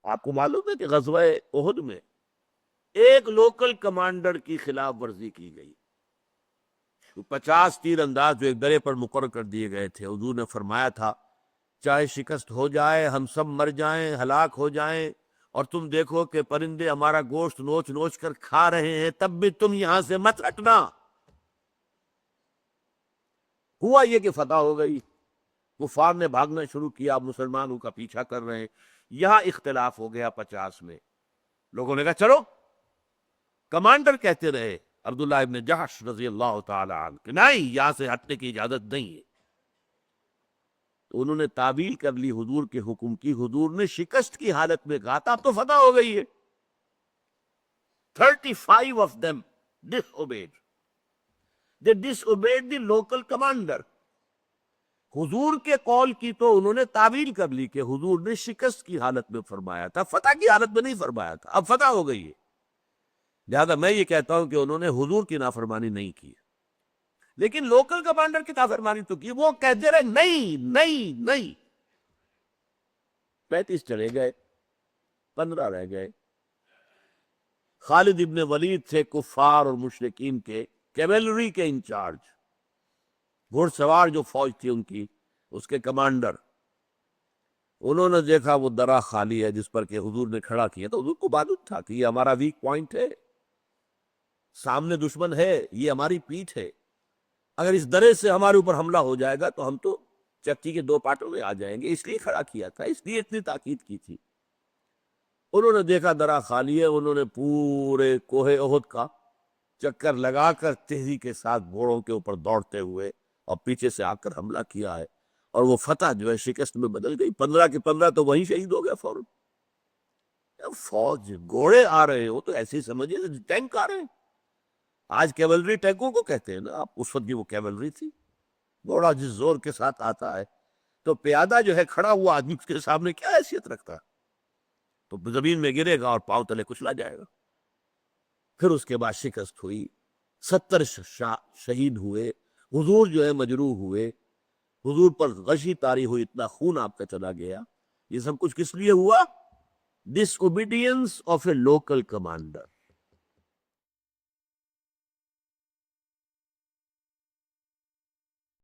آپ کو معلوم ہے کہ غزوہ احد میں ایک لوکل کمانڈر کی خلاف ورزی کی گئی. 50 تیر انداز جو ایک درے پر مقرر کر دیے گئے تھے، حضور نے فرمایا تھا چاہے شکست ہو جائے، ہم سب مر جائیں، ہلاک ہو جائیں، اور تم دیکھو کہ پرندے ہمارا گوشت نوچ نوچ کر کھا رہے ہیں، تب بھی تم یہاں سے مت ہٹنا. ہوا یہ کہ فتح ہو گئی، کفار نے بھاگنا شروع کیا، مسلمانوں کا پیچھا کر رہے ہیں. یہاں اختلاف ہو گیا 50 میں. لوگوں نے کہا چلو، کمانڈر کہتے رہے عبداللہ ابن جحش رضی اللہ تعالی عنہ کہ نہیں، یہاں سے ہٹنے کی اجازت نہیں ہے. تو انہوں نے تعویل کر لی حضور کے حکم کی. حضور نے شکست کی حالت میں کہا تھا اب تو فتح ہو گئی ہے. 35 of them disobeyed. They disobeyed the local commander. حضور کے قول کی تو انہوں نے تعویل کر لی کہ حضور نے شکست کی حالت میں فرمایا تھا، فتح کی حالت میں نہیں فرمایا تھا. اب فتح ہو گئی ہے، لہذا میں یہ کہتا ہوں کہ انہوں نے حضور کی نافرمانی نہیں کی، لیکن لوکل کمانڈر کی نافرمانی تو کی. وہ کہتے رہے نہیں نہیں نہیں. 35 چلے گئے، 15 رہ گئے. خالد ابن ولید تھے کفار اور مشرکین کے کیولری کے انچارج، گھڑ سوار جو فوج تھی ان کی، اس کے کمانڈر. انہوں نے دیکھا وہ درہ خالی ہے جس پر کہ حضور نے کھڑا کیا، تو حضور کو معلوم تھا کہ یہ ہمارا ویک پوائنٹ ہے، سامنے دشمن ہے، یہ ہماری پیٹھ ہے. اگر اس درے سے ہمارے اوپر حملہ ہو جائے گا تو ہم تو چکی کے 2 پارٹوں میں آ جائیں گے، اس لیے کھڑا کیا تھا، اس لیے اتنی تاکید کی تھی. انہوں نے دیکھا درہ خالی ہے، انہوں نے پورے کوہ احد کا چکر لگا کر تیزی کے ساتھ گھوڑوں کے اوپر دوڑتے ہوئے اور پیچھے سے آ کر حملہ کیا ہے، اور وہ فتح جو ہے شکست میں بدل گئی. 15 کے 15 تو وہیں شہید ہو گیا فوراً. فوج گھوڑے آ رہے ہو تو ایسے ہی سمجھیے ٹینک آ رہے ہیں. آج کیولری ٹینکوں کو کہتے ہیں نا، آپ اس وقت کی وہ کیولری تھی. گھوڑا جس زور کے ساتھ آتا ہے تو پیادہ جو ہے کھڑا ہوا آدمی اس کے سامنے کیا حیثیت رکھتا ہے، تو زمین میں گرے گا اور پاؤں تلے کچلا جائے گا. پھر اس کے بعد شکست ہوئی، 70 شہید ہوئے، حضور جو ہے مجروح ہوئے، حضور پر غشی طاری ہوئی، اتنا خون آپ کا چلا گیا. یہ سب کچھ کس لیے ہوا؟ Disobedience of a local commander.